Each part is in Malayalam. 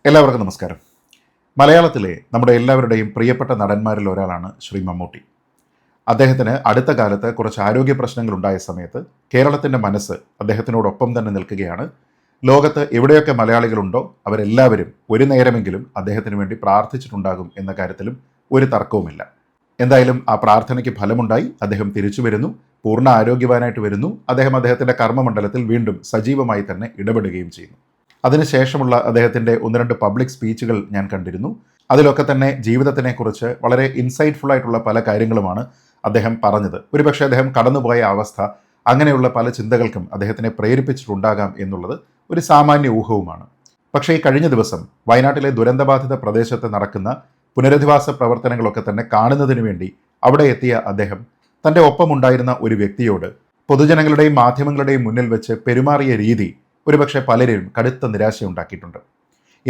എല്ലാവർക്കും നമസ്കാരം. മലയാളത്തിലെ നമ്മുടെ എല്ലാവരുടെയും പ്രിയപ്പെട്ട നടന്മാരിൽ ഒരാളാണ് ശ്രീ മമ്മൂട്ടി. അദ്ദേഹത്തിന് അടുത്ത കാലത്ത് കുറച്ച് ആരോഗ്യ പ്രശ്നങ്ങൾ ഉണ്ടായ സമയത്ത് കേരളത്തിൻ്റെ മനസ്സ് അദ്ദേഹത്തിനോടൊപ്പം തന്നെ നിൽക്കുകയാണ്. ലോകത്ത് എവിടെയൊക്കെ മലയാളികളുണ്ടോ അവരെല്ലാവരും ഒരു നേരമെങ്കിലും അദ്ദേഹത്തിന് വേണ്ടി പ്രാർത്ഥിച്ചിട്ടുണ്ടാകും എന്ന കാര്യത്തിലും ഒരു തർക്കവുമില്ല. എന്തായാലും ആ പ്രാർത്ഥനയ്ക്ക് ഫലമുണ്ടായി. അദ്ദേഹം തിരിച്ചു വരുന്നു, പൂർണ്ണ ആരോഗ്യവാനായിട്ട് വരുന്നു. അദ്ദേഹത്തിൻ്റെ കർമ്മമണ്ഡലത്തിൽ വീണ്ടും സജീവമായി തന്നെ ഇടപെടുകയും ചെയ്യുന്നു. അതിനുശേഷമുള്ള അദ്ദേഹത്തിൻ്റെ ഒന്ന് രണ്ട് പബ്ലിക് സ്പീച്ചുകൾ ഞാൻ കണ്ടിരുന്നു. അതിലൊക്കെ തന്നെ ജീവിതത്തിനെക്കുറിച്ച് വളരെ ഇൻസൈറ്റ്ഫുൾ ആയിട്ടുള്ള പല കാര്യങ്ങളുമാണ് അദ്ദേഹം പറഞ്ഞത്. ഒരുപക്ഷെ അദ്ദേഹം കടന്നുപോയ അവസ്ഥ അങ്ങനെയുള്ള പല ചിന്തകൾക്കും അദ്ദേഹത്തിനെ പ്രേരിപ്പിച്ചിട്ടുണ്ടാകാം എന്നുള്ളത് ഒരു സാമാന്യ ഊഹവുമാണ്. പക്ഷേ ഈ കഴിഞ്ഞ ദിവസം വയനാട്ടിലെ ദുരന്തബാധിത പ്രദേശത്ത് നടക്കുന്ന പുനരധിവാസ പ്രവർത്തനങ്ങളൊക്കെ തന്നെ കാണുന്നതിന് വേണ്ടി അവിടെ എത്തിയ അദ്ദേഹം തൻ്റെ ഒപ്പമുണ്ടായിരുന്ന ഒരു വ്യക്തിയോട് പൊതുജനങ്ങളുടെയും മാധ്യമങ്ങളുടെയും മുന്നിൽ വെച്ച് പെരുമാറിയ രീതി ഒരുപക്ഷെ പലരെയും കടുത്ത നിരാശയുണ്ടാക്കിയിട്ടുണ്ട്.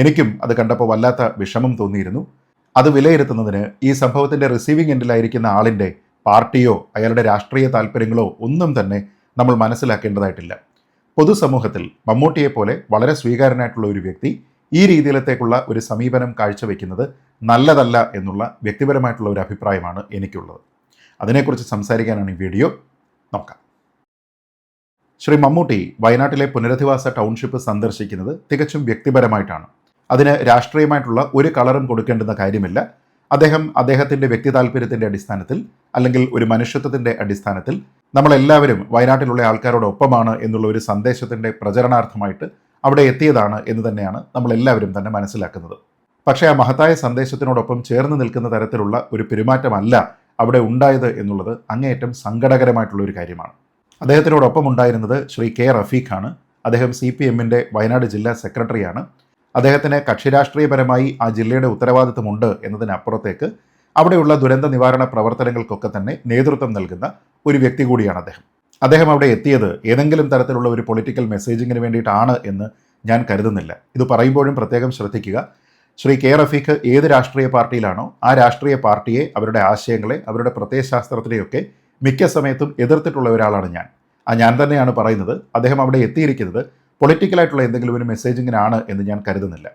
എനിക്കും അത് കണ്ടപ്പോൾ വല്ലാത്ത വിഷമം തോന്നിയിരുന്നു. അത് വിലയിരുത്തുന്നതിന് ഈ സംഭവത്തിൻ്റെ റിസീവിംഗ് എൻഡിലായിരിക്കുന്ന ആളിൻ്റെ പാർട്ടിയോ അയാളുടെ രാഷ്ട്രീയ താല്പര്യങ്ങളോ ഒന്നും തന്നെ നമ്മൾ മനസ്സിലാക്കേണ്ടതായിട്ടില്ല. പൊതുസമൂഹത്തിൽ മമ്മൂട്ടിയെപ്പോലെ വളരെ സ്വീകാര്യനായിട്ടുള്ള ഒരു വ്യക്തി ഈ രീതിയിലത്തേക്കുള്ള ഒരു സമീപനം കാഴ്ചവെക്കുന്നത് നല്ലതല്ല എന്നുള്ള വ്യക്തിപരമായിട്ടുള്ള ഒരു അഭിപ്രായമാണ് എനിക്കുള്ളത്. അതിനെക്കുറിച്ച് സംസാരിക്കാനാണ് ഈ വീഡിയോ. നോക്കാം. ശ്രീ മമ്മൂട്ടി വയനാട്ടിലെ പുനരധിവാസ ടൗൺഷിപ്പ് സന്ദർശിക്കുന്നത് തികച്ചും വ്യക്തിപരമായിട്ടാണ്. അതിന് രാഷ്ട്രീയമായിട്ടുള്ള ഒരു കളറും കൊടുക്കേണ്ടുന്ന കാര്യമില്ല. അദ്ദേഹത്തിൻ്റെ വ്യക്തി താല്പര്യത്തിൻ്റെ അടിസ്ഥാനത്തിൽ അല്ലെങ്കിൽ ഒരു മനുഷ്യത്വത്തിൻ്റെ അടിസ്ഥാനത്തിൽ നമ്മളെല്ലാവരും വയനാട്ടിലുള്ള ആൾക്കാരോടൊപ്പമാണ് എന്നുള്ള ഒരു സന്ദേശത്തിൻ്റെ പ്രചരണാർത്ഥമായിട്ട് അവിടെ എത്തിയതാണ് എന്ന് തന്നെയാണ് നമ്മളെല്ലാവരും തന്നെ മനസ്സിലാക്കുന്നത്. പക്ഷേ ആ മഹത്തായ സന്ദേശത്തിനോടൊപ്പം ചേർന്ന് നിൽക്കുന്ന തരത്തിലുള്ള ഒരു പെരുമാറ്റമല്ല അവിടെ ഉണ്ടായത് എന്നുള്ളത് അങ്ങേയറ്റം സങ്കടകരമായിട്ടുള്ള ഒരു കാര്യമാണ്. അദ്ദേഹത്തിനോടൊപ്പം ഉണ്ടായിരുന്നത് ശ്രീ കെ റഫീഖാണ്. അദ്ദേഹം CPMൻ്റെ വയനാട് ജില്ലാ സെക്രട്ടറിയാണ്. അദ്ദേഹത്തിന് കക്ഷിരാഷ്ട്രീയപരമായി ആ ജില്ലയുടെ ഉത്തരവാദിത്വമുണ്ട് എന്നതിനപ്പുറത്തേക്ക് അവിടെയുള്ള ദുരന്ത നിവാരണ പ്രവർത്തനങ്ങൾക്കൊക്കെ തന്നെ നേതൃത്വം നൽകുന്ന ഒരു വ്യക്തി കൂടിയാണ് അദ്ദേഹം അവിടെ എത്തിയത് ഏതെങ്കിലും തരത്തിലുള്ള ഒരു പൊളിറ്റിക്കൽ മെസ്സേജിങ്ങിന് വേണ്ടിയിട്ടാണ് എന്ന് ഞാൻ കരുതുന്നില്ല. ഇത് പറയുമ്പോഴും പ്രത്യേകം ശ്രദ്ധിക്കുക. ശ്രീ കെ റഫീഖ് ഏത് രാഷ്ട്രീയ പാർട്ടിയിലാണോ ആ രാഷ്ട്രീയ പാർട്ടിയെ, അവരുടെ ആശയങ്ങളെ, അവരുടെ പ്രത്യയശാസ്ത്രത്തിനെയൊക്കെ മിക്ക സമയത്തും എതിർത്തിട്ടുള്ള ഒരാളാണ് ഞാൻ തന്നെയാണ് പറയുന്നത്. അദ്ദേഹം അവിടെ എത്തിയിരിക്കുന്നത് പൊളിറ്റിക്കലായിട്ടുള്ള എന്തെങ്കിലും ഒരു മെസ്സേജിങ്ങിനാണ് എന്ന് ഞാൻ കരുതുന്നില്ല.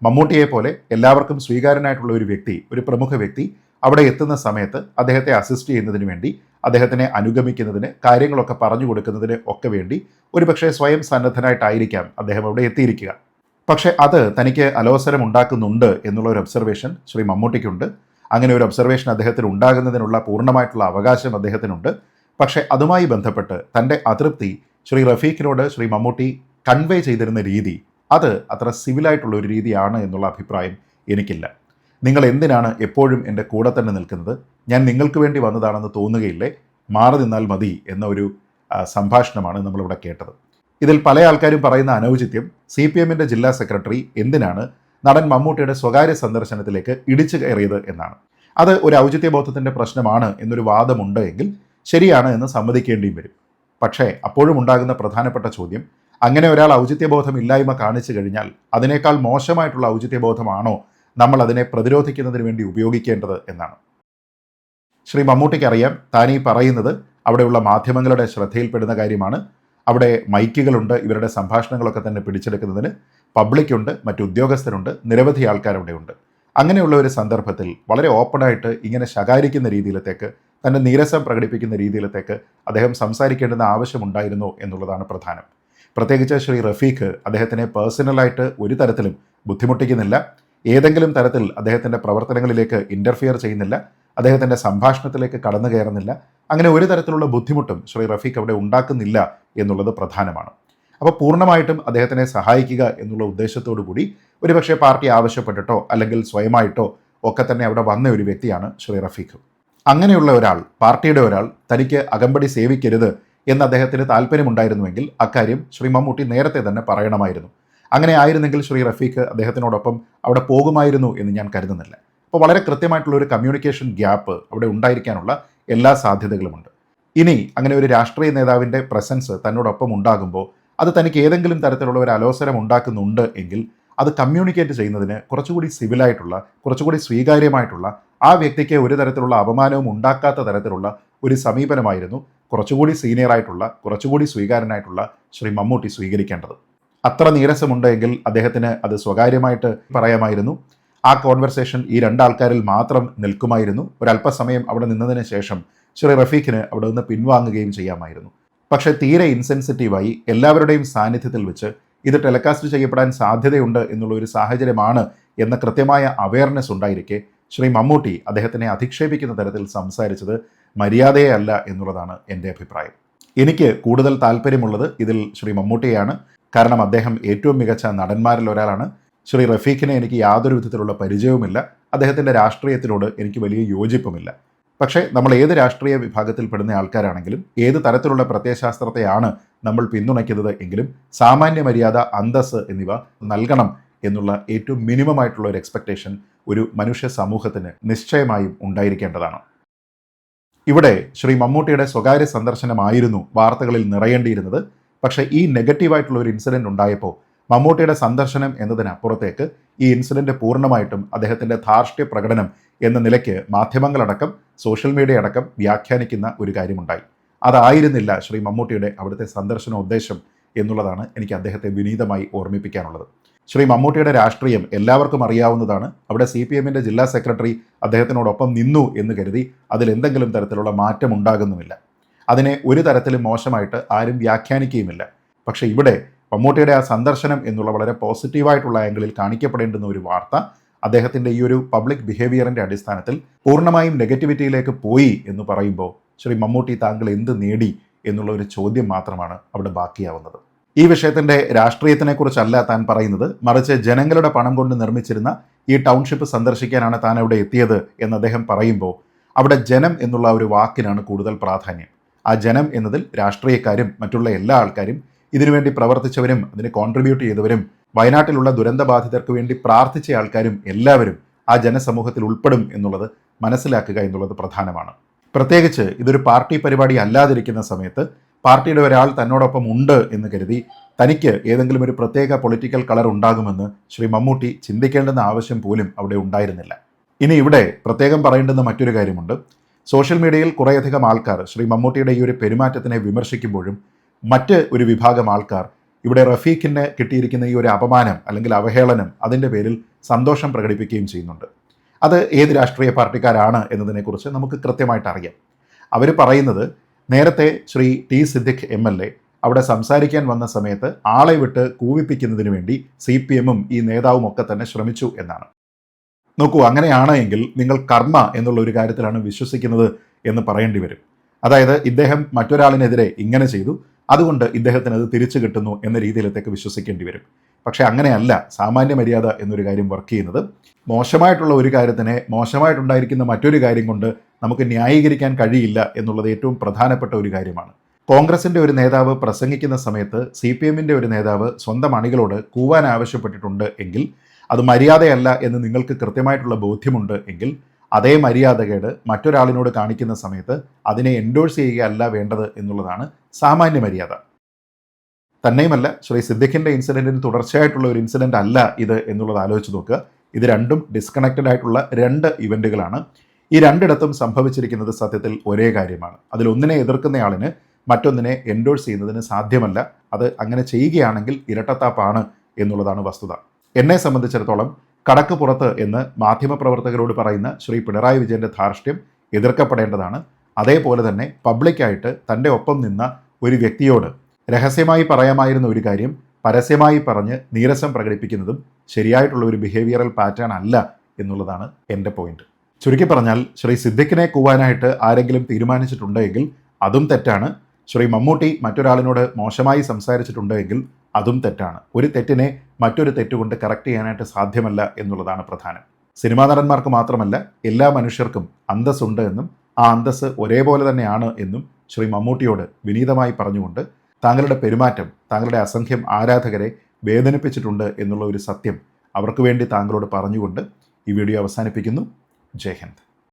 മമ്മൂട്ടിയെ പോലെ എല്ലാവർക്കും സ്വീകാര്യനായിട്ടുള്ള ഒരു വ്യക്തി, ഒരു പ്രമുഖ വ്യക്തി അവിടെ എത്തുന്ന സമയത്ത് അദ്ദേഹത്തെ അസിസ്റ്റ് ചെയ്യുന്നതിന് വേണ്ടി, അദ്ദേഹത്തിനെ അനുഗമിക്കുന്നതിന്, കാര്യങ്ങളൊക്കെ പറഞ്ഞു കൊടുക്കുന്നതിന് ഒക്കെ വേണ്ടി ഒരുപക്ഷെ സ്വയം സന്നദ്ധനായിട്ടായിരിക്കാം അദ്ദേഹം അവിടെ എത്തിയിരിക്കുക. പക്ഷേ അത് തനിക്ക് അലോസരം ഉണ്ടാക്കുന്നുണ്ട് എന്നുള്ള ഒരു ഒബ്സർവേഷൻ ശ്രീ മമ്മൂട്ടിക്കുണ്ട്. അങ്ങനെ ഒരു ഒബ്സർവേഷൻ അദ്ദേഹത്തിന് ഉണ്ടാകുന്നതിനുള്ള പൂർണ്ണമായിട്ടുള്ള അവകാശം അദ്ദേഹത്തിനുണ്ട്. പക്ഷേ അതുമായി ബന്ധപ്പെട്ട് തൻ്റെ അതൃപ്തി ശ്രീ റഫീഖിനോട് ശ്രീ മമ്മൂട്ടി കൺവേ ചെയ്തിരുന്ന രീതി അത് അത്ര സിവിലായിട്ടുള്ള ഒരു രീതിയാണ് എന്നുള്ള അഭിപ്രായം എനിക്കില്ല. നിങ്ങൾ എന്തിനാണ് എപ്പോഴും എൻ്റെ കൂടെ തന്നെ നിൽക്കുന്നത്? ഞാൻ നിങ്ങൾക്ക് വേണ്ടി വന്നതാണെന്ന് തോന്നുകയില്ലേ? മാറി നിന്നാൽ മതി എന്ന ഒരു സംഭാഷണമാണ് നമ്മളിവിടെ കേട്ടത്. ഇതിൽ പല ആൾക്കാരും പറയുന്ന അനൗചിത്യം CPMൻ്റെ ജില്ലാ സെക്രട്ടറി എന്തിനാണ് നടൻ മമ്മൂട്ടിയുടെ സ്വകാര്യ സന്ദർശനത്തിലേക്ക് ഇടിച്ചു കയറിയത് എന്നാണ്. അത് ഒരു ഔചിത്യബോധത്തിൻ്റെ പ്രശ്നമാണ് എന്നൊരു വാദമുണ്ട് എങ്കിൽ ശരിയാണ് എന്ന് സമ്മതിക്കേണ്ടിയും വരും. പക്ഷേ അപ്പോഴും ഉണ്ടാകുന്ന പ്രധാനപ്പെട്ട ചോദ്യം, അങ്ങനെ ഒരാൾ ഔചിത്യബോധമില്ലായ്മ കാണിച്ചു കഴിഞ്ഞാൽ അതിനേക്കാൾ മോശമായിട്ടുള്ള ഔചിത്യബോധമാണോ നമ്മൾ അതിനെ പ്രതിരോധിക്കുന്നതിന് വേണ്ടി ഉപയോഗിക്കേണ്ടത് എന്നാണ്. ശ്രീ മമ്മൂട്ടിക്ക് അറിയാം താൻ ഈ പറയുന്നത് അവിടെയുള്ള മാധ്യമങ്ങളുടെ ശ്രദ്ധയിൽപ്പെടുന്ന കാര്യമാണ്. അവിടെ മൈക്കുകളുണ്ട്, ഇവരുടെ സംഭാഷണങ്ങളൊക്കെ തന്നെ പിടിച്ചെടുക്കുന്നതിന് പബ്ലിക്കുണ്ട്, മറ്റു ഉദ്യോഗസ്ഥരുണ്ട്, നിരവധി ആൾക്കാരവിടെയുണ്ട്. അങ്ങനെയുള്ള ഒരു സന്ദർഭത്തിൽ വളരെ ഓപ്പണായിട്ട് ഇങ്ങനെ ശകാരിക്കുന്ന രീതിയിലത്തേക്ക്, തൻ്റെ നീരസം പ്രകടിപ്പിക്കുന്ന രീതിയിലത്തേക്ക് അദ്ദേഹം സംസാരിക്കേണ്ടുന്ന ആവശ്യമുണ്ടായിരുന്നോ എന്നുള്ളതാണ് പ്രധാനം. പ്രത്യേകിച്ച് ശ്രീ റഫീഖ് അദ്ദേഹത്തിനെ പേഴ്സണലായിട്ട് ഒരു തരത്തിലും ബുദ്ധിമുട്ടിക്കുന്നില്ല. ഏതെങ്കിലും തരത്തിൽ അദ്ദേഹത്തിൻ്റെ പ്രവർത്തനങ്ങളിലേക്ക് ഇൻ്റർഫിയർ ചെയ്യുന്നില്ല, അദ്ദേഹത്തിൻ്റെ സംഭാഷണത്തിലേക്ക് കടന്നു കയറുന്നില്ല. അങ്ങനെ ഒരു തരത്തിലുള്ള ബുദ്ധിമുട്ടും ശ്രീ റഫീഖ് അവിടെ ഉണ്ടാക്കുന്നില്ല എന്നുള്ളത് പ്രധാനമാണ്. അപ്പോൾ പൂർണ്ണമായിട്ടും അദ്ദേഹത്തിനെ സഹായിക്കുക എന്നുള്ള ഉദ്ദേശത്തോടു കൂടി ഒരുപക്ഷെ പാർട്ടി ആവശ്യപ്പെട്ടിട്ടോ അല്ലെങ്കിൽ സ്വയമായിട്ടോ ഒക്കെ തന്നെ അവിടെ വന്ന ഒരു വ്യക്തിയാണ് ശ്രീ റഫീഖ്. അങ്ങനെയുള്ള ഒരാൾ, പാർട്ടിയുടെ ഒരാൾ തനിക്ക് അകമ്പടി സേവിക്കരുത് എന്ന് അദ്ദേഹത്തിന് താല്പര്യമുണ്ടായിരുന്നുവെങ്കിൽ അക്കാര്യം ശ്രീ മമ്മൂട്ടി നേരത്തെ തന്നെ പറയണമായിരുന്നു. അങ്ങനെ ആയിരുന്നെങ്കിൽ ശ്രീ റഫീഖ് അദ്ദേഹത്തിനോടൊപ്പം അവിടെ പോകുമായിരുന്നു എന്ന് ഞാൻ കരുതുന്നില്ല. അപ്പോൾ വളരെ കൃത്യമായിട്ടുള്ള ഒരു കമ്മ്യൂണിക്കേഷൻ ഗ്യാപ്പ് അവിടെ ഉണ്ടായിരിക്കാനുള്ള എല്ലാ സാധ്യതകളുമുണ്ട്. ഇനി അങ്ങനെ ഒരു രാഷ്ട്രീയ നേതാവിൻ്റെ പ്രസൻസ് തന്നോടൊപ്പം ഉണ്ടാകുമ്പോൾ അത് തനിക്ക് ഏതെങ്കിലും തരത്തിലുള്ള ഒരു അലോസരം ഉണ്ടാക്കുന്നുണ്ട് എങ്കിൽ അത് കമ്മ്യൂണിക്കേറ്റ് ചെയ്യുന്നതിന് കുറച്ചുകൂടി സിവിലായിട്ടുള്ള, കുറച്ചുകൂടി സ്വീകാര്യമായിട്ടുള്ള, ആ വ്യക്തിക്ക് ഒരു തരത്തിലുള്ള അപമാനവും ഉണ്ടാക്കാത്ത തരത്തിലുള്ള ഒരു സമീപനമായിരുന്നു കുറച്ചുകൂടി സീനിയറായിട്ടുള്ള, കുറച്ചുകൂടി സ്വീകാര്യനായിട്ടുള്ള ശ്രീ മമ്മൂട്ടി സ്വീകരിക്കേണ്ടത്. അത്ര നീരസമുണ്ടെങ്കിൽ അദ്ദേഹത്തിന് അത് സ്വകാര്യമായിട്ട് പറയാമായിരുന്നു. ആ കോൺവെർസേഷൻ ഈ രണ്ടാൾക്കാരിൽ മാത്രം നിൽക്കുമായിരുന്നു. ഒരല്പസമയം അവിടെ നിന്നതിന് ശേഷം ശ്രീ റഫീഖിന് അവിടെ നിന്ന് പിൻവാങ്ങുകയും ചെയ്യാമായിരുന്നു. പക്ഷേ തീരെ ഇൻസെൻസിറ്റീവായി എല്ലാവരുടെയും സാന്നിധ്യത്തിൽ വെച്ച് ഇത് ടെലികാസ്റ്റ് ചെയ്യപ്പെടാൻ സാധ്യതയുണ്ട് എന്നുള്ള ഒരു സാഹചര്യമാണ് എന്ന കൃത്യമായ അവയർനെസ് ഉണ്ടായിരിക്കെ ശ്രീ മമ്മൂട്ടി അദ്ദേഹത്തിനെ അധിക്ഷേപിക്കുന്ന തരത്തിൽ സംസാരിച്ചത് മര്യാദയേ അല്ല എന്നുള്ളതാണ് എൻ്റെ അഭിപ്രായം. എനിക്ക് കൂടുതൽ താല്പര്യമുള്ളത് ഇതിൽ ശ്രീ മമ്മൂട്ടിയാണ്. കാരണം അദ്ദേഹം ഏറ്റവും മികച്ച നടന്മാരിൽ ഒരാളാണ്. ശ്രീ റഫീഖിനെ എനിക്ക് യാതൊരു വിധത്തിലുള്ള പരിചയവുമില്ല. അദ്ദേഹത്തിൻ്റെ രാഷ്ട്രീയത്തിനോട് എനിക്ക് വലിയ യോജിപ്പുമില്ല. പക്ഷേ നമ്മൾ ഏത് രാഷ്ട്രീയ വിഭാഗത്തിൽപ്പെടുന്ന ആൾക്കാരാണെങ്കിലും ഏത് തരത്തിലുള്ള പ്രത്യയശാസ്ത്രത്തെയാണ് നമ്മൾ പിന്തുണയ്ക്കുന്നത് എങ്കിലും സാമാന്യ മര്യാദ, അന്തസ്സ് എന്നിവ നൽകണം എന്നുള്ള ഏറ്റവും മിനിമം ആയിട്ടുള്ള ഒരു എക്സ്പെക്റ്റേഷൻ ഒരു മനുഷ്യ സമൂഹത്തിന് നിശ്ചയമായും ഉണ്ടായിരിക്കേണ്ടതാണ്. ഇവിടെ ശ്രീ മമ്മൂട്ടിയുടെ സ്വകാര്യ സന്ദർശനമായിരുന്നു വാർത്തകളിൽ നിറയേണ്ടിയിരുന്നത്. പക്ഷേ ഈ നെഗറ്റീവായിട്ടുള്ള ഒരു ഇൻസിഡൻറ്റ് ഉണ്ടായപ്പോൾ മമ്മൂട്ടിയുടെ സന്ദർശനം എന്നതിനപ്പുറത്തേക്ക് ഈ ഇൻസിഡൻറ്റ് പൂർണ്ണമായിട്ടും അദ്ദേഹത്തിൻ്റെ ധാർഷ്ട്യ പ്രകടനം എന്ന നിലയ്ക്ക് മാധ്യമങ്ങളടക്കം സോഷ്യൽ മീഡിയ അടക്കം വ്യാഖ്യാനിക്കുന്ന ഒരു കാര്യമുണ്ടായി. അതായിരുന്നില്ല ശ്രീ മമ്മൂട്ടിയുടെ അവിടുത്തെ സന്ദർശന ഉദ്ദേശം എന്നുള്ളതാണ് എനിക്ക് അദ്ദേഹത്തെ വിനീതമായി ഓർമ്മിപ്പിക്കാനുള്ളത്. ശ്രീ മമ്മൂട്ടിയുടെ രാഷ്ട്രീയം എല്ലാവർക്കും അറിയാവുന്നതാണ്. അവിടെ CPM-ൻ്റെ ജില്ലാ സെക്രട്ടറി അദ്ദേഹത്തിനോടൊപ്പം നിന്നു എന്ന് കരുതി അതിലെന്തെങ്കിലും തരത്തിലുള്ള മാറ്റം ഉണ്ടാകുന്നുമില്ല. അതിനെ ഒരു തരത്തിലും മോശമായിട്ട് ആരും വ്യാഖ്യാനിക്കുകയുമില്ല. പക്ഷേ ഇവിടെ മമ്മൂട്ടിയുടെ ആ സന്ദർശനം എന്നുള്ള വളരെ പോസിറ്റീവായിട്ടുള്ള ആംഗിളിൽ കാണിക്കപ്പെടേണ്ടുന്ന ഒരു വാർത്ത അദ്ദേഹത്തിൻ്റെ ഈ ഒരു പബ്ലിക് ബിഹേവിയറിൻ്റെ അടിസ്ഥാനത്തിൽ പൂർണ്ണമായും നെഗറ്റിവിറ്റിയിലേക്ക് പോയി എന്ന് പറയുമ്പോൾ ശ്രീ മമ്മൂട്ടി താങ്കൾ എന്ത് നേടി എന്നുള്ള ഒരു ചോദ്യം മാത്രമാണ് അവിടെ ബാക്കിയാവുന്നത്. ഈ വിഷയത്തിൻ്റെ രാഷ്ട്രീയത്തിനെക്കുറിച്ചല്ല താൻ പറയുന്നത്, മറിച്ച് ജനങ്ങളുടെ പണം കൊണ്ട് നിർമ്മിച്ചിരുന്ന ഈ ടൗൺഷിപ്പ് സന്ദർശിക്കാനാണ് താൻ അവിടെ എത്തിയത് എന്ന് അദ്ദേഹം പറയുമ്പോൾ അവിടെ ജനം എന്നുള്ള ഒരു വാക്കിനാണ് കൂടുതൽ പ്രാധാന്യം. ആ ജനം എന്നതിൽ രാഷ്ട്രീയക്കാരും മറ്റുള്ള എല്ലാ ആൾക്കാരും, ഇതിനുവേണ്ടി പ്രവർത്തിച്ചവരും അതിന് കോൺട്രിബ്യൂട്ട് ചെയ്തവരും വയനാട്ടിലുള്ള ദുരന്തബാധിതർക്ക് വേണ്ടി പ്രാർത്ഥിച്ച ആൾക്കാരും എല്ലാവരും ആ ജനസമൂഹത്തിൽ ഉൾപ്പെടും എന്നുള്ളത് മനസ്സിലാക്കുക എന്നുള്ളത് പ്രധാനമാണ്. പ്രത്യേകിച്ച് ഇതൊരു പാർട്ടി പരിപാടി അല്ലാതിരിക്കുന്ന സമയത്ത് പാർട്ടിയുടെ ഒരാൾ തന്നോടൊപ്പം ഉണ്ട് എന്ന് കരുതി തനിക്ക് ഏതെങ്കിലും ഒരു പ്രത്യേക പൊളിറ്റിക്കൽ കളർ ഉണ്ടാകുമെന്ന് ശ്രീ മമ്മൂട്ടി ചിന്തിക്കേണ്ടുന്ന ആവശ്യം പോലും അവിടെ ഉണ്ടായിരുന്നില്ല. ഇനി ഇവിടെ പ്രത്യേകം പറയേണ്ടുന്ന മറ്റൊരു കാര്യമുണ്ട്. സോഷ്യൽ മീഡിയയിൽ കുറേയധികം ആൾക്കാർ ശ്രീ മമ്മൂട്ടിയുടെ ഈ ഒരു പെരുമാറ്റത്തിനെ വിമർശിക്കുമ്പോഴും മറ്റ് ഒരു വിഭാഗം ആൾക്കാർ ഇവിടെ റഫീഖിന് കിട്ടിയിരിക്കുന്ന ഈ ഒരു അപമാനം അല്ലെങ്കിൽ അവഹേളനം അതിൻ്റെ പേരിൽ സന്തോഷം പ്രകടിപ്പിക്കുകയും ചെയ്യുന്നുണ്ട്. അത് ഏത് രാഷ്ട്രീയ പാർട്ടിക്കാരാണ് എന്നതിനെക്കുറിച്ച് നമുക്ക് കൃത്യമായിട്ട് അറിയാം. അവർ പറയുന്നത് നേരത്തെ ശ്രീ ടി സിദ്ദിഖ് MLA അവിടെ സംസാരിക്കാൻ വന്ന സമയത്ത് ആളെ വിട്ട് കൂവിപ്പിക്കുന്നതിന് വേണ്ടി CPM-ഉം ഈ നേതാവും ഒക്കെ തന്നെ ശ്രമിച്ചു എന്നാണ്. നോക്കൂ, അങ്ങനെയാണ് എങ്കിൽ നിങ്ങൾ കർമ്മ എന്നുള്ള ഒരു കാര്യത്തിലാണ് വിശ്വസിക്കുന്നത് എന്ന് പറയേണ്ടി വരും. അതായത് ഇദ്ദേഹം മറ്റൊരാളിനെതിരെ ഇങ്ങനെ ചെയ്തു, അതുകൊണ്ട് ഇദ്ദേഹത്തിന് അത് തിരിച്ചു കിട്ടുന്നു എന്ന രീതിയിലത്തേക്ക് വിശ്വസിക്കേണ്ടി വരും. പക്ഷേ അങ്ങനെയല്ല സാമാന്യ മര്യാദ എന്നൊരു കാര്യം വർക്ക് ചെയ്യുന്നത്. മോശമായിട്ടുള്ള ഒരു കാര്യത്തിനെ മോശമായിട്ടുണ്ടായിരിക്കുന്ന മറ്റൊരു കാര്യം കൊണ്ട് നമുക്ക് ന്യായീകരിക്കാൻ കഴിയില്ല എന്നുള്ളത് ഏറ്റവും പ്രധാനപ്പെട്ട ഒരു കാര്യമാണ്. കോൺഗ്രസിൻ്റെ ഒരു നേതാവ് പ്രസംഗിക്കുന്ന സമയത്ത് CPM-ൻ്റെ ഒരു നേതാവ് സ്വന്തം അണികളോട് കൂവാൻ ആവശ്യപ്പെട്ടിട്ടുണ്ട് എങ്കിൽ അത് മര്യാദയല്ല എന്ന് നിങ്ങൾക്ക് കൃത്യമായിട്ടുള്ള ബോധ്യമുണ്ട് എങ്കിൽ അതേ മര്യാദകേട് മറ്റൊരാളിനോട് കാണിക്കുന്ന സമയത്ത് അതിനെ എൻഡോഴ്സ് ചെയ്യുകയല്ല വേണ്ടത് എന്നുള്ളതാണ് സാമാന്യ മര്യാദ. തന്നെയുമല്ല, ശ്രീ സിദ്ദിഖിൻ്റെ ഇൻസിഡൻറ്റിന് തുടർച്ചയായിട്ടുള്ള ഒരു ഇൻസിഡൻ്റ് അല്ല ഇത് എന്നുള്ളത് ആലോചിച്ച് നോക്കുക. ഇത് രണ്ടും ഡിസ്കണക്റ്റഡ് ആയിട്ടുള്ള 2 ഇവൻറ്റുകളാണ്. ഈ രണ്ടിടത്തും സംഭവിച്ചിരിക്കുന്നത് സത്യത്തിൽ ഒരേ കാര്യമാണ്. അതിലൊന്നിനെ എതിർക്കുന്നയാളിന് മറ്റൊന്നിനെ എൻഡോഴ്സ് ചെയ്യുന്നതിന് സാധ്യമല്ല. അത് അങ്ങനെ ചെയ്യുകയാണെങ്കിൽ ഇരട്ടത്താപ്പാണ് എന്നുള്ളതാണ് വസ്തുത. എന്നെ സംബന്ധിച്ചിടത്തോളം കടക്ക് പുറത്ത് എന്ന് മാധ്യമപ്രവർത്തകരോട് പറയുന്ന ശ്രീ പിണറായി വിജയൻ്റെ ധാർഷ്ട്യം എതിർക്കപ്പെടേണ്ടതാണ്. അതേപോലെ തന്നെ പബ്ലിക്കായിട്ട് തൻ്റെ ഒപ്പം നിന്ന ഒരു വ്യക്തിയോട് രഹസ്യമായി പറയാമായിരുന്ന ഒരു കാര്യം പരസ്യമായി പറഞ്ഞ് നീരസം പ്രകടിപ്പിക്കുന്നതും ശരിയായിട്ടുള്ള ഒരു ബിഹേവിയറൽ പാറ്റേൺ അല്ല എന്നുള്ളതാണ് എൻ്റെ പോയിന്റ്. ചുരുക്കി പറഞ്ഞാൽ ശ്രീ സിദ്ദിഖിനെ കൂവാനായിട്ട് ആരെങ്കിലും തീരുമാനിച്ചിട്ടുണ്ടെങ്കിൽ അതും തെറ്റാണ്. ശ്രീ മമ്മൂട്ടി മറ്റൊരാളിനോട് മോശമായി സംസാരിച്ചിട്ടുണ്ടെങ്കിൽ അതും തെറ്റാണ്. ഒരു തെറ്റിനെ മറ്റൊരു തെറ്റുകൊണ്ട് കറക്റ്റ് ചെയ്യാനായിട്ട് സാധ്യമല്ല എന്നുള്ളതാണ് പ്രധാനം. സിനിമാ നടന്മാർക്ക് മാത്രമല്ല എല്ലാ മനുഷ്യർക്കും അന്തസ്സുണ്ട് എന്നും ആ അന്തസ്സ് ഒരേപോലെ തന്നെയാണ് എന്നും ശ്രീ മമ്മൂട്ടിയോട് വിനീതമായി പറഞ്ഞുകൊണ്ട് താങ്കളുടെ പെരുമാറ്റം താങ്കളുടെ അസംഖ്യം ആരാധകരെ വേദനിപ്പിച്ചിട്ടുണ്ട് എന്നുള്ള ഒരു സത്യം അവർക്ക് വേണ്ടി താങ്കളോട് പറഞ്ഞുകൊണ്ട് ഈ വീഡിയോ അവസാനിപ്പിക്കുന്നു. ജയ് ഹിന്ദ്.